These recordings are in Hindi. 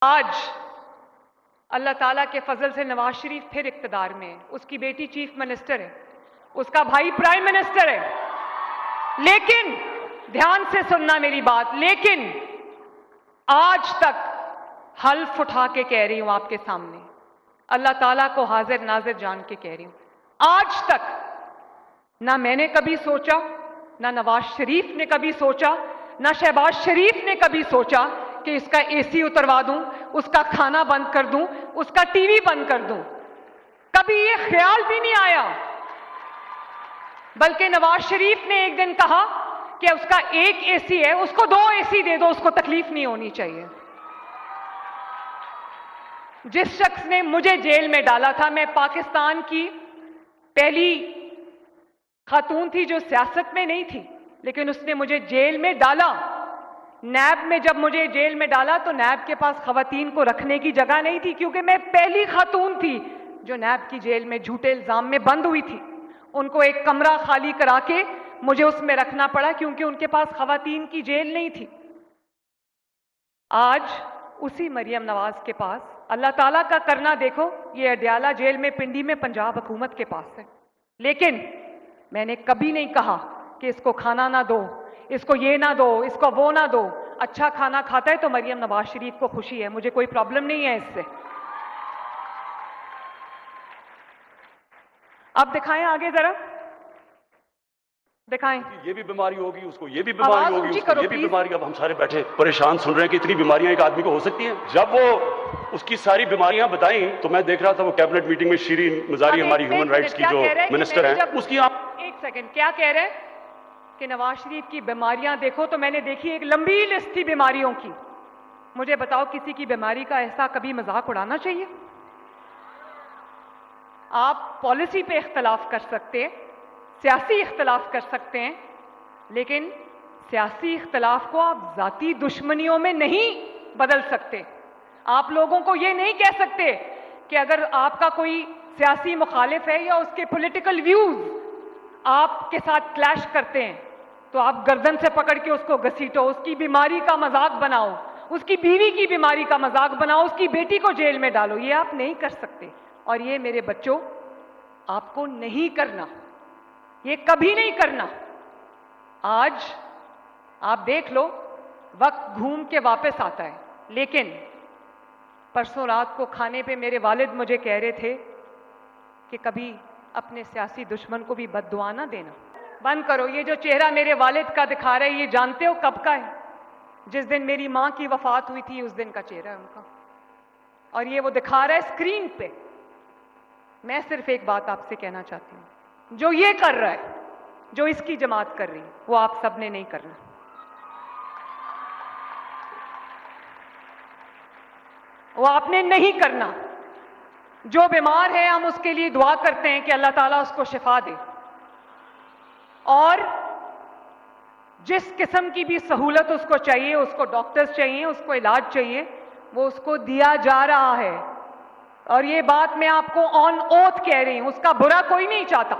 आज अल्लाह ताला के फजल से नवाज शरीफ फिर इक्तदार में है, उसकी बेटी चीफ मिनिस्टर है, उसका भाई प्राइम मिनिस्टर है। लेकिन ध्यान से सुनना मेरी बात, लेकिन आज तक हल्फ उठा के कह रही हूं आपके सामने, अल्लाह ताला को हाजिर नाजिर जान के कह रही हूं, आज तक ना मैंने कभी सोचा, ना नवाज शरीफ ने कभी सोचा, ना शहबाज शरीफ ने कभी सोचा कि इसका एसी उतरवा दूं, उसका खाना बंद कर दूं, उसका टीवी बंद कर दूं। कभी ये ख्याल भी नहीं आया। बल्कि नवाज शरीफ ने एक दिन कहा कि उसका एक एसी है, उसको 2 एसी दे दो, उसको तकलीफ नहीं होनी चाहिए। जिस शख्स ने मुझे जेल में डाला था, मैं पाकिस्तान की पहली खातून थी जो सियासत में नहीं थी, लेकिन उसने मुझे जेल में डाला। नैब में जब मुझे जेल में डाला तो नैब के पास खवातीन को रखने की जगह नहीं थी, क्योंकि मैं पहली खातून थी जो नैब की जेल में झूठे इल्जाम में बंद हुई थी। उनको एक कमरा खाली करा के मुझे उसमें रखना पड़ा, क्योंकि उनके पास खवातीन की जेल नहीं थी। आज उसी मरियम नवाज के पास, अल्लाह ताला का करना देखो, ये अडयाला जेल में पिंडी में पंजाब हुकूमत के पास है। लेकिन मैंने कभी नहीं कहा कि इसको खाना ना दो, इसको ये ना दो, इसको वो ना दो। अच्छा खाना खाता है तो मरियम नवाज शरीफ को खुशी है, मुझे कोई प्रॉब्लम नहीं है इससे। अब दिखाएं आगे जरा, दिखाएं। ये भी बीमारी होगी, उसको ये भी बीमारी होगी, उसको ये भी प्लीज। बीमारी। अब हम सारे बैठे परेशान सुन रहे हैं कि इतनी बीमारियां एक आदमी को हो सकती हैं। जब वो उसकी सारी बीमारियां बताई तो मैं देख रहा था वो कैबिनेट मीटिंग में शीरीन मजारी, हमारी ह्यूमन राइट्स की जो मिनिस्टर हैं, उसकी आप एक सेकंड, क्या कह रहे हैं कि नवाज शरीफ की बीमारियां देखो, तो मैंने देखी एक लंबी लिस्ट थी बीमारियों की। मुझे बताओ, किसी की बीमारी का ऐसा कभी मजाक उड़ाना चाहिए? आप पॉलिसी पे इख्तलाफ कर सकते हैं, सियासी इख्तलाफ कर सकते हैं, लेकिन सियासी इख्तलाफ को आप जाती दुश्मनियों में नहीं बदल सकते। आप लोगों को ये नहीं कह सकते कि अगर आपका कोई सियासी मुखालिफ है या उसके पॉलिटिकल व्यूज आपके साथ क्लैश करते हैं तो आप गर्दन से पकड़ के उसको घसीटो, उसकी बीमारी का मजाक बनाओ, उसकी बीवी की बीमारी का मजाक बनाओ, उसकी बेटी को जेल में डालो। ये आप नहीं कर सकते, और ये मेरे बच्चों आपको नहीं करना, ये कभी नहीं करना। आज आप देख लो, वक्त घूम के वापस आता है। लेकिन परसों रात को खाने पे मेरे वालिद मुझे कह रहे थे कि कभी अपने सियासी दुश्मन को भी बद्दुआ ना देना। बंद करो, ये जो चेहरा मेरे वालिद का दिखा रहा है, ये जानते हो कब का है? जिस दिन मेरी मां की वफात हुई थी उस दिन का चेहरा है उनका, और ये वो दिखा रहा है स्क्रीन पे। मैं सिर्फ एक बात आपसे कहना चाहती हूं, जो ये कर रहा है, जो इसकी जमात कर रही है, वो आप सबने नहीं करना। वो आपने नहीं करना। जो बीमार है हम उसके लिए दुआ करते हैं कि अल्लाह ताला उसको शिफा दे, और जिस किस्म की भी सहूलत उसको चाहिए, उसको डॉक्टर्स चाहिए, उसको इलाज चाहिए, वो उसको दिया जा रहा है। और ये बात मैं आपको ऑन ओथ कह रही हूं, उसका बुरा कोई नहीं चाहता।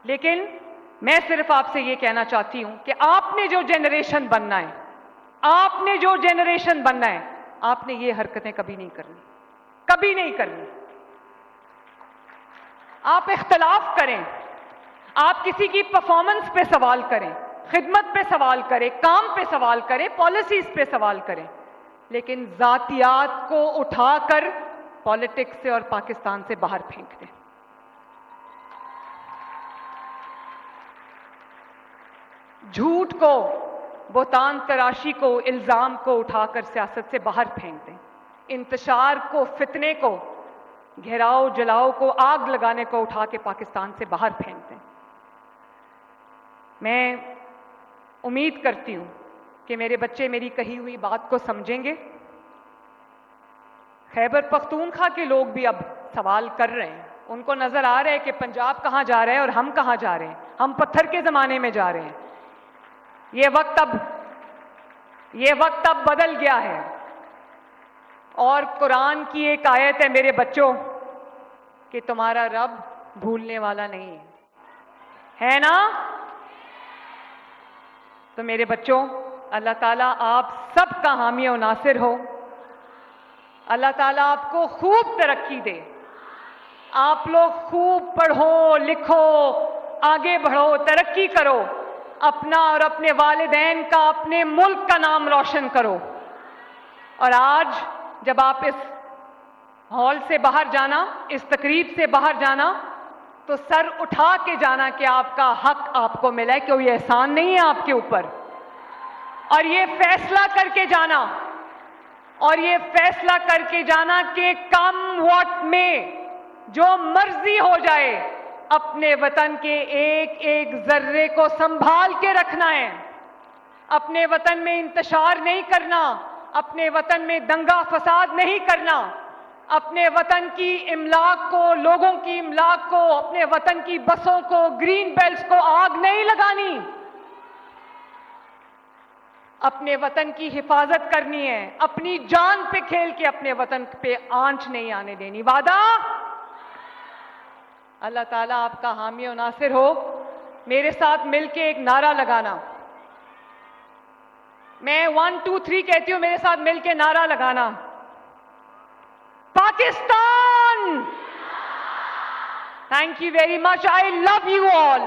लेकिन मैं सिर्फ आपसे ये कहना चाहती हूं कि आपने जो जनरेशन बनना है, आपने जो जनरेशन बनना है, आपने ये हरकतें कभी नहीं करनी, कभी नहीं करनी। आप इख्तलाफ करें, आप किसी की परफॉर्मेंस पे सवाल करें, खिदमत पे सवाल करें, काम पे सवाल करें, पॉलिसीज पे सवाल करें, लेकिन जातियात को उठाकर पॉलिटिक्स से और पाकिस्तान से बाहर फेंक दें। झूठ को, बोतान तराशी को, इल्जाम को उठाकर सियासत से बाहर फेंक दें। इंतशार को, फितने को, घेराव जलाओ को, आग लगाने को उठा के पाकिस्तान से बाहर फेंक दें। मैं उम्मीद करती हूं कि मेरे बच्चे मेरी कही हुई बात को समझेंगे। खैबर पख्तूनख्वा के लोग भी अब सवाल कर रहे हैं, उनको नजर आ रहा है कि पंजाब कहां जा रहा है और हम कहां जा रहे हैं। हम पत्थर के जमाने में जा रहे हैं। ये वक्त अब बदल गया है। और कुरान की एक आयत है मेरे बच्चों कि तुम्हारा रब भूलने वाला नहीं है ना? तो मेरे बच्चों, अल्लाह ताला आप सबका हामी और नासिर हो। अल्लाह ताला आपको खूब तरक्की दे। आप लोग खूब पढ़ो, लिखो, आगे बढ़ो, तरक्की करो, अपना और अपने वालिदैन का, अपने मुल्क का नाम रोशन करो। और आज जब आप इस हॉल से बाहर जाना, इस तकरीब से बाहर जाना, तो सर उठा के जाना कि आपका हक आपको मिला है, कोई एहसान नहीं है आपके ऊपर। और ये फैसला करके जाना, और ये फैसला करके जाना कि कम वक्त में जो मर्जी हो जाए, अपने वतन के एक एक जर्रे को संभाल के रखना है। अपने वतन में इंतशार नहीं करना, अपने वतन में दंगा फसाद नहीं करना, अपने वतन की इमलाक को, लोगों की इमलाक को, अपने वतन की बसों को, ग्रीन बेल्ट्स को आग नहीं लगानी, अपने वतन की हिफाजत करनी है, अपनी जान पे खेल के अपने वतन पे आंच नहीं आने देनी। वादा? अल्लाह ताला आपका हामी और नासिर हो। मेरे साथ मिलके एक नारा लगाना। मैं 1 2 3 कहती हूं, मेरे साथ मिलके नारा लगाना। Pakistan! Thank you very much. I love you all.